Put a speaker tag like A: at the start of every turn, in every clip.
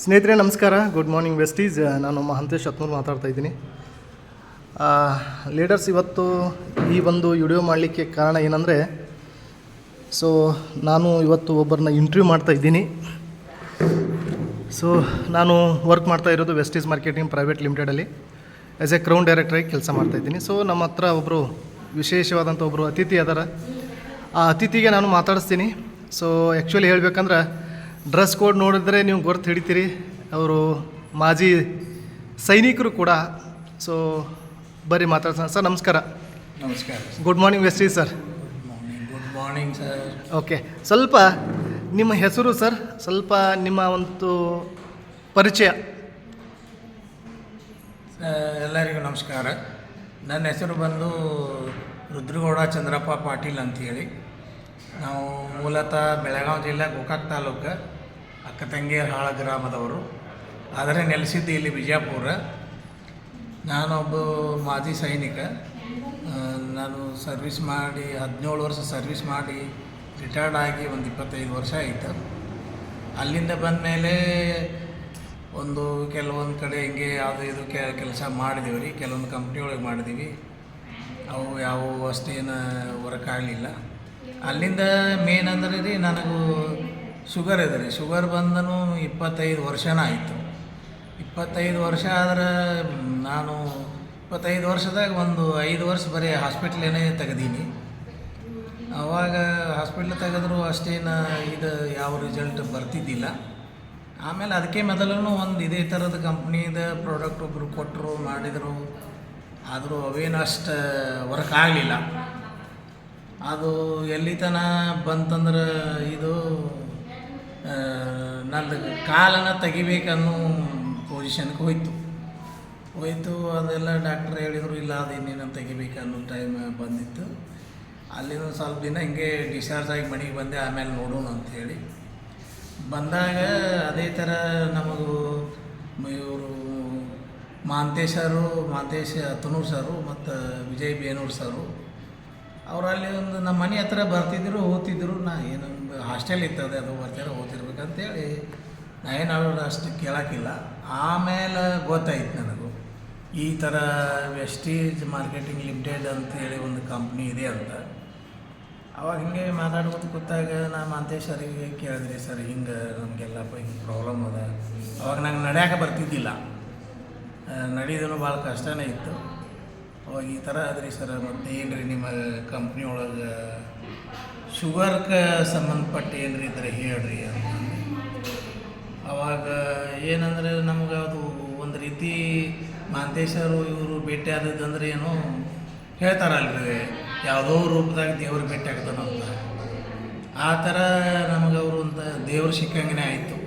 A: ಸ್ನೇಹಿತರೆ ನಮಸ್ಕಾರ. Good morning Vestige. ನಾನು ಮಹಂತೇಶ್ ಹತ್ನೂರು ಮಾತಾಡ್ತಾ ಇದ್ದೀನಿ. ಲೀಡರ್ಸ್, ಇವತ್ತು ಈ ಒಂದು ವಿಡಿಯೋ ಮಾಡಲಿಕ್ಕೆ ಕಾರಣ ಏನಂದರೆ, ನಾನು ಇವತ್ತು ಒಬ್ಬರನ್ನ ಇಂಟರ್ವ್ಯೂ ಮಾಡ್ತಾ ಇದ್ದೀನಿ. ನಾನು ವರ್ಕ್ ಮಾಡ್ತಾ ಇರೋದು ವೆಸ್ಟೀಸ್ ಮಾರ್ಕೆಟಿಂಗ್ ಪ್ರೈವೇಟ್ ಲಿಮಿಟೆಡಲ್ಲಿ ಆ್ಯಸ್ ಎ ಕ್ರೌನ್ ಡೈರೆಕ್ಟರಾಗಿ ಕೆಲಸ ಮಾಡ್ತಾಯಿದ್ದೀನಿ. ನಮ್ಮ ಹತ್ರ ಒಬ್ಬರು ವಿಶೇಷವಾದಂಥ ಒಬ್ಬರು ಅತಿಥಿ ಅದಾರ. ಆ ಅತಿಥಿಗೆ ನಾನು ಮಾತಾಡಿಸ್ತೀನಿ. ಆ್ಯಕ್ಚುಲಿ ಹೇಳ್ಬೇಕಂದ್ರೆ ಡ್ರೆಸ್ ಕೋಡ್ ನೋಡಿದ್ರೆ ನೀವು ಗೊತ್ತು ಹಿಡಿತೀರಿ, ಅವರು ಮಾಜಿ ಸೈನಿಕರು ಕೂಡ. ಬರೀ ಮಾತಾಡ್ಸೋಣ. ಸರ್ ನಮಸ್ಕಾರ.
B: ನಮಸ್ಕಾರ.
A: Good morning Vestige sir.
B: Good morning sir.
A: Okay, ಸ್ವಲ್ಪ ನಿಮ್ಮ ಹೆಸರು ಸರ್, ಸ್ವಲ್ಪ ನಿಮ್ಮ ಒಂದು ಪರಿಚಯ.
B: ಎಲ್ಲರಿಗೂ ನಮಸ್ಕಾರ. ನನ್ನ ಹೆಸರು ಬಂದು ರುದ್ರಗೌಡ ಚಂದ್ರಪ್ಪ ಪಾಟೀಲ್ ಅಂಥೇಳಿ. ನಾವು ಮೂಲತಃ ಬೆಳಗಾವಿ ಜಿಲ್ಲೆ ಗೋಕಾಕ್ ತಾಲೂಕು ಅಕ್ಕತಂಗೇರಹಾಳ ಗ್ರಾಮದವರು, ಆದರೆ ನೆಲೆಸಿದ್ದು ಇಲ್ಲಿ ವಿಜಯಪುರ. ನಾನೊಬ್ಬ ಮಾಜಿ ಸೈನಿಕ. ನಾನು ಸರ್ವಿಸ್ ಮಾಡಿ 17 ವರ್ಷ ಸರ್ವಿಸ್ ಮಾಡಿ ರಿಟೈರ್ಡ್ ಆಗಿ ಒಂದು 25 ವರ್ಷ ಆಯಿತು. ಅಲ್ಲಿಂದ ಬಂದ ಮೇಲೆ ಕೆಲವೊಂದು ಕಡೆ ಹಿಂಗೆ ಯಾವುದೋ ಇದು ಕೆಲಸ ಮಾಡಿದೀವಿ ರೀ. ಕೆಲವೊಂದು ಕಂಪ್ನಿ ಒಳಗೆ ಮಾಡಿದ್ದೀವಿ. ಅವು ಯಾವುವು ಅಷ್ಟೇನು ವರ್ಕ್ ಆಗಲಿಲ್ಲ. ಅಲ್ಲಿಂದ ಮೇನ್ ಅಂದರೆ ರೀ, ನನಗೂ ಶುಗರ್ ಇದೆ ರೀ. ಶುಗರ್ ಬಂದನು 25 ವರ್ಷನ ಆಯಿತು. 25 ವರ್ಷ ಆದ್ರೆ ನಾನು 25 ವರ್ಷದಾಗ ಒಂದು 5 ವರ್ಷ ಬರೀ ಹಾಸ್ಪಿಟ್ಲೇನೇ ತೆಗೆದೀನಿ. ಅವಾಗ ಹಾಸ್ಪಿಟ್ಲ್ ತೆಗೆದ್ರು ಅಷ್ಟೇನು ಇದು ಯಾವ ರಿಸಲ್ಟ್ ಬರ್ತಿದ್ದಿಲ್ಲ. ಆಮೇಲೆ ಅದಕ್ಕೆ ಮೊದಲೂ ಒಂದು ಇದೇ ಥರದ ಕಂಪ್ನಿದ ಪ್ರಾಡಕ್ಟ್ ಒಬ್ಬರು ಕೊಟ್ಟರು, ಮಾಡಿದರು. ಆದರೂ ಅವೇನು ಅಷ್ಟು ವರ್ಕ್ ಆಗಲಿಲ್ಲ. ಅದು ಎಲ್ಲಿ ತನ ಬಂತಂದ್ರೆ ಇದು ನಂದು ಕಾಲನ್ನು ತೆಗಿಬೇಕನ್ನೋ ಪೊಸಿಷನ್ಗೆ ಹೋಯ್ತು. ಅದೆಲ್ಲ ಡಾಕ್ಟ್ರ್ ಹೇಳಿದರು, ಇಲ್ಲ ಅದು ಇನ್ನೇನು ತೆಗಿಬೇಕನ್ನೋ ಟೈಮ್ ಬಂದಿತ್ತು. ಅಲ್ಲಿಂದ ಸ್ವಲ್ಪ ದಿನ ಹಿಂಗೆ ಡಿಸ್ಚಾರ್ಜ್ ಆಗಿ ಮನೆಗೆ ಬಂದೆ. ಆಮೇಲೆ ನೋಡೋಣ ಅಂಥೇಳಿ ಬಂದಾಗ ಅದೇ ಥರ ನಮಗೂ ಇವರು ಮಹಂತೇಶ್ ಹತ್ತನೂರು ಸರು ಮತ್ತು ವಿಜಯ್ ಬೇನೂರು ಸರು ಅವರಲ್ಲಿ ಒಂದು ನಮ್ಮ ಮನೆ ಹತ್ರ ಬರ್ತಿದ್ದರು, ಹೋಗ್ತಿದ್ರು. ಏನೊಂದು ಹಾಸ್ಟೆಲ್ ಇರ್ತದೆ, ಅದು ಬರ್ತಾರೆ ಹೋಗ್ತಿರ್ಬೇಕಂತೇಳಿ ಅವ್ರು ಅಷ್ಟು ಕೇಳೋಕ್ಕಿಲ್ಲ. ಆಮೇಲೆ ಗೊತ್ತಾಯ್ತು ನನಗೂ ಈ ಥರ ವೆಸ್ಟೀಸ್ ಮಾರ್ಕೆಟಿಂಗ್ ಲಿಮಿಟೆಡ್ ಅಂತೇಳಿ ಒಂದು ಕಂಪ್ನಿ ಇದೆ ಅಂತ. ಅವಾಗ ಹಿಂಗೆ ಮಾತಾಡ್ಬೋದು ಕೂತಾಗ ನಾನು ಮಹಂತೇಶ್ ಸರಿಗೆ ಕೇಳಿದ್ರಿ, ಸರ್ ಹಿಂಗೆ ನಮಗೆಲ್ಲಪ್ಪ ಹಿಂಗೆ ಪ್ರಾಬ್ಲಮ್ ಅದ. ಅವಾಗ ನಂಗೆ ನಡೆಯೋಕೆ ಬರ್ತಿದ್ದಿಲ್ಲ, ನಡೆಯೋದು ಭಾಳ ಕಷ್ಟನೇ ಇತ್ತು. ಅವಾಗ ಈ ಥರ ಅದ್ರಿ ಸರ್, ಮತ್ತು ಏನು ರೀ ನಿಮ್ಮ ಕಂಪ್ನಿ ಒಳಗೆ ಶುಗರ್ಗೆ ಸಂಬಂಧಪಟ್ಟ ಏನು ರೀ ಇದ್ರೆ ಹೇಳ್ರಿ ಅಂತ. ಅವಾಗ ಏನಂದರೆ ನಮ್ಗೆ ಅದು ಒಂದು ರೀತಿ ಮಹಂತೇಶರು ಇವರು ಭೇಟಿ ಆದದಂದ್ರೆ ಏನು ಹೇಳ್ತಾರಲ್ರಿ, ಯಾವುದೋ ರೂಪದಾಗ ದೇವ್ರಿಗೆ ಭೇಟಿ ಆಗ್ತಾನಂತ. ಆ ಥರ ನಮಗೆ ಅವರು ಒಂದು ದೇವ್ರು ಸಿಕ್ಕಂಗೆ ಆಯಿತು.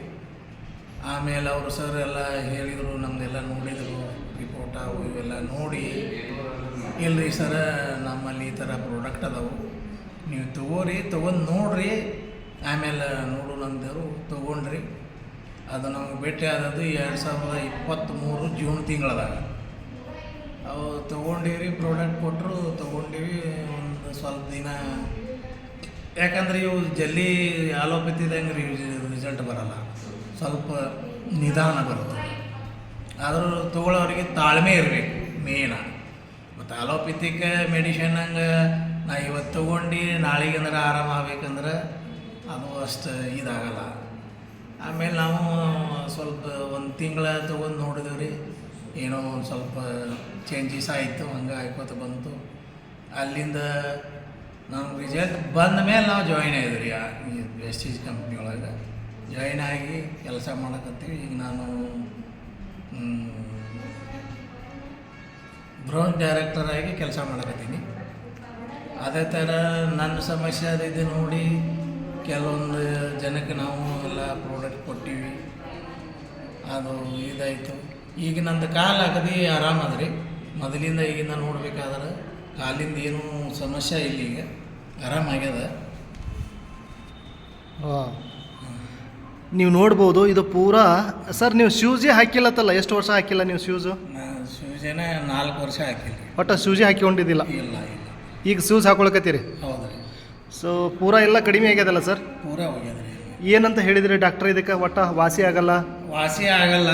B: ಆಮೇಲೆ ಅವರು ಸರ್ ಎಲ್ಲ ಹೇಳಿದರು, ನಮ್ಮದೆಲ್ಲ ನೋಡಿದರು, ರಿಪೋರ್ಟ್ ಅವು ಇವೆಲ್ಲ ನೋಡಿ, ಇಲ್ಲರಿ ಸರ ನಮ್ಮಲ್ಲಿ ಈ ಥರ ಪ್ರಾಡಕ್ಟ್ ಅದಾವು, ನೀವು ತೊಗೊಂಡು ನೋಡಿರಿ, ಆಮೇಲೆ ನೋಡೋಣ ಅಂದರು. ತೊಗೊಂಡ್ರಿ. ಅದು ನಮಗೆ ಭೇಟಿ ಆದದ್ದು 2023 ಜೂನ್ ತಿಂಗಳದಾಗ. ಅವು ತೊಗೊಂಡಿವಿ, ಪ್ರಾಡಕ್ಟ್ ಕೊಟ್ಟರು, ತೊಗೊಂಡಿವಿ. ಒಂದು ಸ್ವಲ್ಪ ದಿನ, ಯಾಕಂದ್ರೆ ಇವು ಜಲ್ದಿ ಆಲೋಪತಿದಂಗೆ ರಿಸಲ್ಟ್ ಬರೋಲ್ಲ, ಸ್ವಲ್ಪ ನಿಧಾನ ಬರುತ್ತೆ. ಆದರೂ ತೊಗೊಳ್ಳೋರಿಗೆ ತಾಳ್ಮೆ ಇರಬೇಕು ಮೇನ. ಮತ್ತು ಅಲೋಪತಿಕ್ ಮೆಡಿಷನ್ ಹಂಗೆ ನಾ ಇವತ್ತು ತೊಗೊಂಡು ನಾಳೆಗೆ ಅಂದ್ರೆ ಆರಾಮ ಆಗ್ಬೇಕಂದ್ರೆ ಅದು ಅಷ್ಟು ಇದಾಗಲ್ಲ. ಆಮೇಲೆ ನಾವು ಸ್ವಲ್ಪ ಒಂದು ತಿಂಗಳ ತೊಗೊಂಡು ನೋಡಿದೆವು ರೀ, ಏನೋ ಒಂದು ಸ್ವಲ್ಪ ಚೇಂಜಸ್ ಆಯಿತು. ಹಂಗೆ ಆಯ್ಕೋತ ಬಂತು. ಅಲ್ಲಿಂದ ನಮ್ಮ ರಿಸಲ್ಟ್ ಬಂದ ಮೇಲೆ ನಾವು ಜಾಯಿನ್ ಆಗಿದ್ವಿ ರೀ ಈ ವೆಸ್ಟೀಸ್ ಕಂಪ್ನಿ ಒಳಗೆ. ಜಾಯಿನ್ ಆಗಿ ಕೆಲಸ ಮಾಡಕತ್ತೀವಿ. ಈಗ ನಾನು ಬ್ರೌನ್ ಡೈರೆಕ್ಟರ್ ಆಗಿ ಕೆಲಸ ಮಾಡಕತ್ತೀನಿ. ಅದೇ ಥರ ನನ್ನ ಸಮಸ್ಯೆ ಅದಿದೆ ನೋಡಿ, ಕೆಲವೊಂದು ಜನಕ್ಕೆ ನಾವು ಎಲ್ಲ ಪ್ರಾಡಕ್ಟ್ ಕೊಟ್ಟಿವಿ, ಅದು ಇದಾಯಿತು. ಈಗ ನಂದು ಕಾಲು ಅಗದಿ ಆರಾಮದ್ರಿ. ಮೊದಲಿಂದ ಈಗಿಂದ ನೋಡ್ಬೇಕಾದ್ರೆ ಕಾಲಿಂದ ಏನೂ ಸಮಸ್ಯೆ ಇಲ್ಲ, ಈಗ ಆರಾಮಾಗ್ಯದ.
A: ನೀವು ನೋಡ್ಬೋದು, ಇದು ಪೂರಾ ಸರ್. ನೀವು ಶೂಸೇ ಹಾಕಿಲ್ಲತ್ತಲ್ಲ, ಎಷ್ಟು ವರ್ಷ ಹಾಕಿಲ್ಲ ನೀವು ಶೂಸು?
B: ಶೂಸೇನೆ 4 ವರ್ಷ ಹಾಕಿಲ್ಲ.
A: ಒಟ್ಟು ಶೂಸೇ ಹಾಕಿಕೊಂಡಿದ್ದಿಲ್ಲ?
B: ಇಲ್ಲ.
A: ಈಗ ಶೂಸ್ ಹಾಕೊಳಕತ್ತೀರಿ?
B: ಹೌದು ರೀ.
A: ಪೂರಾ ಎಲ್ಲ ಕಡಿಮೆ ಆಗ್ಯದಲ್ಲ ಸರ್?
B: ಪೂರಾ ಹೋಗ್ಯದ ರೀ.
A: ಏನಂತ ಹೇಳಿದ್ರಿ ಡಾಕ್ಟರ್ ಇದಕ್ಕೆ? ಒಟ್ಟು ವಾಸಿ ಆಗಲ್ಲ?
B: ವಾಸಿ ಆಗಲ್ಲ,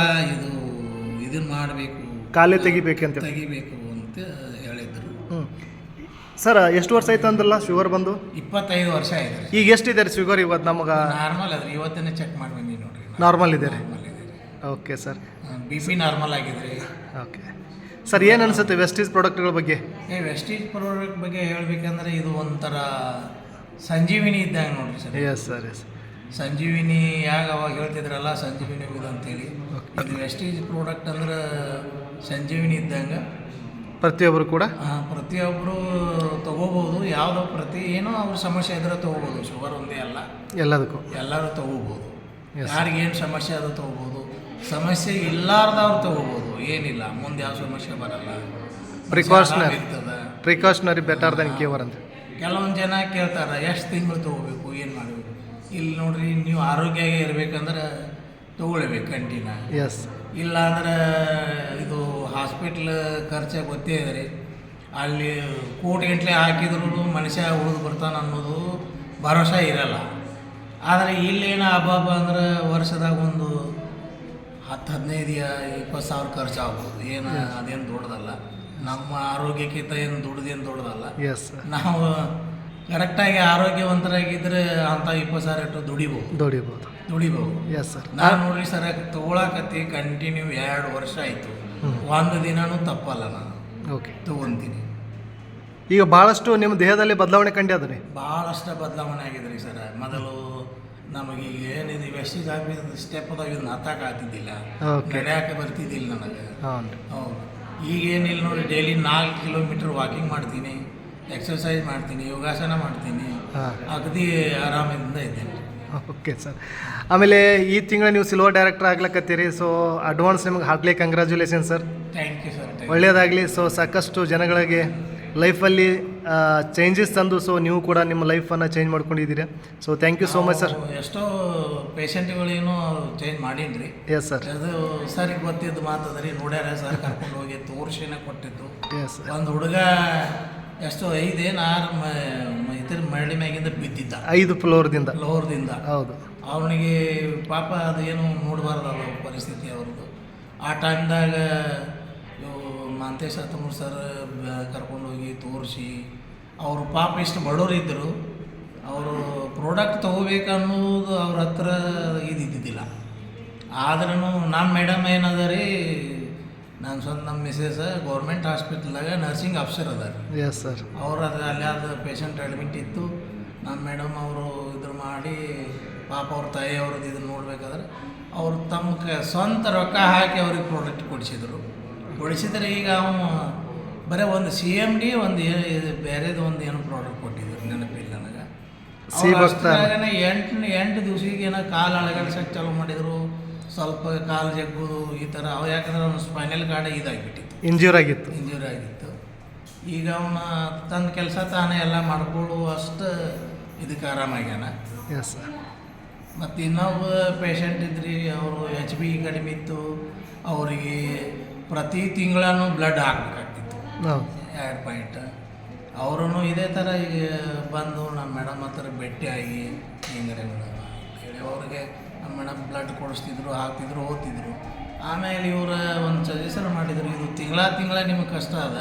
B: ಇದನ್ನು ಮಾಡಬೇಕು,
A: ಕಾಲೇ ತೆಗಿಬೇಕಂತ.
B: ತೆಗಿಬೇಕು ಅಂತ ಹೇಳಿದ್ರು.
A: ಹ್ಞೂ ಸರ್, ಎಷ್ಟು ವರ್ಷ ಆಯ್ತು ಅಂದ್ರಲ್ಲ ಶುಗರ್ ಬಂದು?
B: 25 ವರ್ಷ ಆಯ್ತು ರೀ.
A: ಈಗ ಎಷ್ಟಿದೆ ರೀ ಶುಗರ್ ಇವತ್ತು ನಮಗೆ?
B: ನಾರ್ಮಲ್ ಅದ್ರಿ, ಇವತ್ತೇ ಚೆಕ್ ಮಾಡಿ ಬಂದೀನಿ ನೋಡ್ರಿ.
A: ನಾರ್ಮಲ್ ಇದೆ ರೀ.
B: ನಾರ್ಮಲ್ ಇದೆ ರೀ.
A: Okay sir.
B: BP ನಾರ್ಮಲ್ ಆಗಿದ್ರಿ.
A: ಓಕೆ ಸರ್, ಏನು ಅನಿಸುತ್ತೆ ವೆಸ್ಟೀಸ್ ಪ್ರಾಡಕ್ಟ್ಗಳ ಬಗ್ಗೆ?
B: ವೆಸ್ಟೀಜ್ ಪ್ರಾಡಕ್ಟ್ ಬಗ್ಗೆ ಹೇಳ್ಬೇಕಂದ್ರೆ ಇದು ಒಂಥರ ಸಂಜೀವಿನಿ ಇದ್ದಾಗ ನೋಡ್ರಿ ಸರ್.
A: Yes sir, yes.
B: ಸಂಜೀವಿನಿ ಯಾಗ ಅವಾಗ ಹೇಳ್ತಿದ್ರಲ್ಲ ಸಂಜೀವಿನಿ ಇದು ಅಂತೇಳಿ, ಇದು ವೆಸ್ಟೀಜ್ ಪ್ರಾಡಕ್ಟ್ ಅಂದ್ರೆ ಸಂಜೀವಿನಿ ಇದ್ದಂಗೆ.
A: ಪ್ರತಿಯೊಬ್ಬರು ಕೂಡ
B: ಪ್ರತಿಯೊಬ್ಬರು ತೊಗೋಬೋದು. ಯಾವುದೋ ಏನೋ ಅವ್ರ ಸಮಸ್ಯೆ ಇದ್ರೆ ತೊಗೋಬೋದು. ಶುಗರ್ ಒಂದೇ ಅಲ್ಲ,
A: ಎಲ್ಲದಕ್ಕೂ
B: ಎಲ್ಲರೂ ತೊಗೋಬೋದು. ಯಾರಿಗೇನು ಸಮಸ್ಯೆ ಅದು ತೊಗೋಬೋದು. ಸಮಸ್ಯೆ ಇಲ್ಲಾರ್ದವ್ರು ತೊಗೋಬೋದು, ಏನಿಲ್ಲ, ಮುಂದೆ ಯಾವ ಸಮಸ್ಯೆ ಬರಲ್ಲ.
A: ಪ್ರಿಕಾಷನರಿ ಬೆಟರ್ ದನ್ ಕ್ಯೂರ್ ಅಂತ.
B: ಕೆಲವೊಂದು ಜನ ಕೇಳ್ತಾರೆ ಎಷ್ಟು ತಿಂಗಳು ತೊಗೋಬೇಕು, ಏನು ಮಾಡಬೇಕು. ಇಲ್ಲಿ ನೋಡ್ರಿ, ನೀವು ಆರೋಗ್ಯ ಇರ್ಬೇಕಂದ್ರೆ ತೊಗೊಳ್ಬೇಕು ಕಂಟಿನ್ಯೂ.
A: ಎಸ್.
B: ಇಲ್ಲಾಂದ್ರೆ ಇದು ಹಾಸ್ಪಿಟ್ಲ್ ಖರ್ಚು ಗೊತ್ತೇ ಇದೆ ರೀ. ಅಲ್ಲಿ ಕೋಟಿಗಟ್ಟಲೆ ಹಾಕಿದ್ರು ಮನುಷ್ಯ ಉಳಿದು ಬರ್ತಾನೆ ಅನ್ನೋದು ಭರೋಸೆ ಇರಲ್ಲ. ಆದರೆ ಇಲ್ಲೇನು ಹಬ್ಬ ಅಂದ್ರೆ ವರ್ಷದಾಗ ಒಂದು 10-15-20 ಸಾವಿರ ಖರ್ಚು ಆಗ್ಬೋದು. ಏನು ಅದೇನು ದೊಡ್ಡದಲ್ಲ. ನಮ್ಮ ಆರೋಗ್ಯಕ್ಕಿಂತ ಏನು ದೊಡ್ಡದಲ್ಲ.
A: ಎಸ್.
B: ನಾವು ಕರೆಕ್ಟಾಗಿ ಆರೋಗ್ಯವಂತರಾಗಿದ್ದರೆ ಅಂಥ 20 ಸಾವಿರ ಇಟ್ಟು ದುಡಿಬೋದು. Yes sir. ನಾನು ನೋಡ್ರಿ ಸರ್, ತೊಗೊಳಕತ್ತಿ ಕಂಟಿನ್ಯೂ 2 ವರ್ಷ ಆಯಿತು. ಒಂದು ದಿನನೂ ತಪ್ಪಲ್ಲ, ನಾನು ತೊಗೊತೀನಿ.
A: ಈಗ ಭಾಳಷ್ಟು ನಿಮ್ಮ ದೇಹದಲ್ಲಿ ಬದಲಾವಣೆ ಕಂಡು ರೀ?
B: ಭಾಳಷ್ಟು ಬದಲಾವಣೆ ಆಗಿದೆ ರೀ ಸರ್. ಮೊದಲು ನಮಗೀಗ ಏನಿದೆ ವೆಸ್ಟೀಜ್ ಆಗಿದ್ದು ಸ್ಟೆಪ್ ಅದಾವ, ಇದನ್ನ ಹತ್ತಕ್ಕಾಗ್ತಿದ್ದಿಲ್ಲ, ನಡೆಯಕ್ಕೆ ಬರ್ತಿದ್ದಿಲ್ಲ ನನಗೆ. ಹೌದು. ಈಗೇನಿಲ್ಲ ನೋಡಿ, ಡೈಲಿ 4 ಕಿಲೋಮೀಟ್ರ್ ವಾಕಿಂಗ್ ಮಾಡ್ತೀನಿ, ಎಕ್ಸರ್ಸೈಸ್ ಮಾಡ್ತೀನಿ, ಯೋಗಾಸನ ಮಾಡ್ತೀನಿ, ಅಗದಿ ಆರಾಮದಿಂದ ಇದ್ದೀನಿ.
A: Okay sir. ಆಮೇಲೆ ಈ ತಿಂಗಳು ನೀವು ಸಿಲ್ವರ್ ಡೈರೆಕ್ಟರ್ ಆಗ್ಲಕತ್ತೀರಿ. ಸೊ ಅಡ್ವಾನ್ಸ್ ನಿಮಗೆ heartily congratulation sir.
B: Thank you sir.
A: ಒಳ್ಳೆಯದಾಗಲಿ. ಸೊ ಸಾಕಷ್ಟು ಜನಗಳಿಗೆ ಲೈಫಲ್ಲಿ ಚೇಂಜಸ್ ತಂದು ಸೊ ನೀವು ಕೂಡ ನಿಮ್ಮ ಲೈಫನ್ನು ಚೇಂಜ್ ಮಾಡ್ಕೊಂಡಿದ್ದೀರಾ. So thank you so much sir.
B: ಎಷ್ಟೋ ಪೇಷಂಟ್ಗಳೇನು ಚೇಂಜ್ ಮಾಡೀನಿ ರೀ.
A: Yes sir.
B: ಅದು ಸರಿಗೆ ಗೊತ್ತಿದ್ದು ಮಾತದ್ರಿ, ನೋಡ್ಯಾರ ಸರ್, ಕರ್ಕೊಂಡು ಹೋಗಿ ತೋರಿಸಿನ ಕೊಟ್ಟಿದ್ದು.
A: ಎಸ್.
B: ಒಂದು ಹುಡುಗ ಎಷ್ಟು 5-6 ಇತರ ಮರಳಿ ಮ್ಯಾಗಿಂದ ಬಿದ್ದಿದ್ದ,
A: 5 ಫ್ಲೋರ್ದಿಂದ. ಹೌದು.
B: ಅವನಿಗೆ ಪಾಪ ಅದೇನು ನೋಡಬಾರ್ದಲ್ಲ ಪರಿಸ್ಥಿತಿ ಅವ್ರದ್ದು. ಆ ಟೈಮ್ದಾಗ ಮಾಂತೇಶ್ ಹತ್ತಮೂರು ಸರ್ ಕರ್ಕೊಂಡೋಗಿ ತೋರಿಸಿ, ಅವರು ಪಾಪ ಇಷ್ಟು ಬಡವರು ಇದ್ದರು, ಅವರು ಪ್ರಾಡಕ್ಟ್ ತೊಗೋಬೇಕನ್ನೋದು ಅವ್ರ ಹತ್ರ ಇದ್ದಿದ್ದಿಲ್ಲ. ಆದ್ರೂ ನಮ್ಮ ಮೇಡಮ್ ಏನದ ರೀ, ನಾನು ಸ್ವಂತ ನಮ್ಮ ಮಿಸ್ಸಸ್ ಗೌರ್ಮೆಂಟ್ ಹಾಸ್ಪಿಟಲ್ದಾಗ ನರ್ಸಿಂಗ್ ಆಫೀಸರ್ ಅದ.
A: Yes sir.
B: ಅವ್ರು ಅಲ್ಲಿ ಅದು ಪೇಷಂಟ್ ಅಡ್ಮಿಟ್ ಇತ್ತು. ನಮ್ಮ ಮೇಡಮ್ ಅವರು ಇದ್ರ ಮಾಡಿ ಪಾಪ ಅವ್ರ ತಾಯಿ ಅವ್ರದ್ದು ಇದನ್ನು ನೋಡ್ಬೇಕಾದ್ರೆ ಅವರು ತಮ್ಮ ಸ್ವಂತ ರೊಕ್ಕ ಹಾಕಿ ಅವ್ರಿಗೆ ಪ್ರಾಡಕ್ಟ್ ಕೊಡಿಸಿದ್ರೆ ಈಗ ಅವನು ಬರೀ ಒಂದು CMD ಒಂದು ಬೇರೆದು ಒಂದು ಏನೋ ಪ್ರಾಡಕ್ಟ್ ಕೊಟ್ಟಿದ್ರು, ನೆನಪಿಲ್ಲ ನನಗೆ. 8 ದಿವಸಿಗೆ ಏನೋ ಕಾಲು ಅಳಗಾಡ್ಸಕ್ಕೆ ಚಾಲೂ ಮಾಡಿದರು. ಸ್ವಲ್ಪ ಕಾಲು ಜಗ್ಗೋದು ಈ ಥರ. ಅವು ಯಾಕಂದ್ರೆ ಅವ್ನು ಸ್ಪೈನಲ್ ಕಾರ್ಡ್ ಇದಾಗಿಬಿಟ್ಟಿತ್ತು, ಇಂಜ್ಯೂರ್ ಆಗಿತ್ತು. ಈಗ ಅವನ ತನ್ನ ಕೆಲಸ ತಾನೇ ಎಲ್ಲ ಮಾಡ್ಕೊಳ್ಳು ಅಷ್ಟು ಇದಕ್ಕೆ ಆರಾಮಾಗ್ಯಾನ.
A: ಎಸ್.
B: ಮತ್ತು ಇನ್ನೊಬ್ಬ ಪೇಷಂಟ್ ಇದ್ರಿ, ಅವರು HB ಕಡಿಮೆ ಇತ್ತು. ಅವರಿಗೆ ಪ್ರತಿ ತಿಂಗಳೂ ಬ್ಲಡ್ ಹಾಕಬೇಕಾಗ್ತಿತ್ತು, 2 ಪಾಯಿಂಟ್. ಅವರೂ ಇದೇ ಥರ ಈಗ ಬಂದು ನಮ್ಮ ಮೇಡಮ್ ಹತ್ರ ಭೇಟಿಯಾಗಿ ಹಿಂಗೆ ಹೇಳಿ ಅವ್ರಿಗೆ ನಮ್ಮ ಮೇಡಮ್ ಬ್ಲಡ್ ಕೊಡಿಸ್ತಿದ್ರು, ಹಾಕ್ತಿದ್ರು, ಓದ್ತಿದ್ರು. ಆಮೇಲೆ ಇವರು ಒಂದು ಸಜೆಷನ್ ಮಾಡಿದರು, ಇದು ತಿಂಗಳ ನಿಮಗೆ ಕಷ್ಟ ಅದ,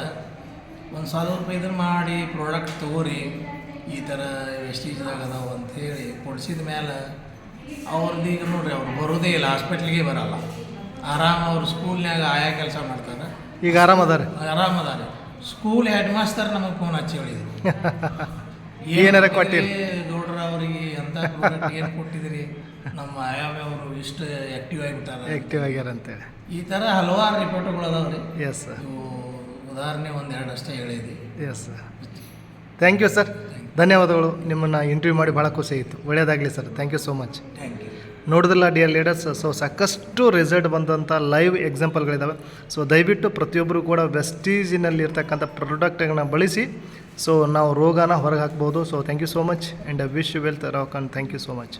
B: ಒಂದು 1000 ರೂಪಾಯಿ ಇದನ್ನು ಮಾಡಿ ಪ್ರಾಡಕ್ಟ್ ತೊಗೋರಿ, ಈ ಥರ ವೆಸ್ಟೀಜ್ದಾಗ ಅದಾವ ಅಂಥೇಳಿ ಕೊಡಿಸಿದ ಮೇಲೆ ಅವ್ರದ್ದು ಈಗ ನೋಡ್ರಿ, ಅವ್ರು ಬರೋದೇ ಇಲ್ಲ, ಹಾಸ್ಪಿಟ್ಲಿಗೆ ಬರೋಲ್ಲ. ಅವ್ರು ಸ್ಕೂಲ್ನಾಗ ಆಯಾ ಕೆಲಸ ಮಾಡ್ತಾರೆ.
A: ಈಗ ಆರಾಮದಾರೆ.
B: ಸ್ಕೂಲ್ ಹೆಡ್ ಮಾಸ್ತರ್ ನಮಗೆ ಫೋನ್ ಹಚ್ಚಿ ಹೇಳಿದ್ರು,
A: ಏನಾರ ಕೊಟ್ಟಿರಿ
B: ಗೌಡ್ರ ಅವ್ರಿಗೆ ಅಂತ ಪ್ರಾಡಕ್ಟ್ ಏನು ಕೊಟ್ಟಿದ್ದೀರಿ, ನಮ್ಮ ಆಯಾವ್ಯವರು ಇಷ್ಟು ಆಕ್ಟಿವ್ ಆಗ್ಯಾರ ಅಂತೇಳಿ. ಈ ಥರ ಹಲವಾರು ರಿಪೋರ್ಟ್ಗಳು ಅದಾವ್ರಿ.
A: Yes sir.
B: ಉದಾಹರಣೆ 1-2 ಅಷ್ಟೇ ಹೇಳಿದ್ವಿ.
A: Yes sir. Thank you sir. ಧನ್ಯವಾದಗಳು. ನಿಮ್ಮನ್ನು ಇಂಟರ್ವ್ಯೂ ಮಾಡಿ ಭಾಳ ಖುಷಿ ಆಯಿತು. ಒಳ್ಳೆಯದಾಗಲಿ sir. Thank you so much.
B: Thank you.
A: ನೋಡಿದ್ರಲ್ಲ ಡಿಯರ್ ಲೀಡರ್ಸ್, ಸೊ ಸಾಕಷ್ಟು ರಿಸಲ್ಟ್ ಬಂದಂಥ ಲೈವ್ ಎಕ್ಸಾಂಪಲ್ಗಳಿದ್ದಾವೆ. ಸೊ ದಯವಿಟ್ಟು ಪ್ರತಿಯೊಬ್ಬರು ಕೂಡ ವೆಸ್ಟೀಜಿನಲ್ಲಿ ಇರ್ತಕ್ಕಂಥ ಪ್ರಾಡಕ್ಟ್ಗಳನ್ನ ಬಳಸಿ ಸೊ ನಾವು ರೋಗನ ಹೊರಗೆ ಹಾಕ್ಬೋದು. So thank you so much and wish you wealth rock and thank you so much.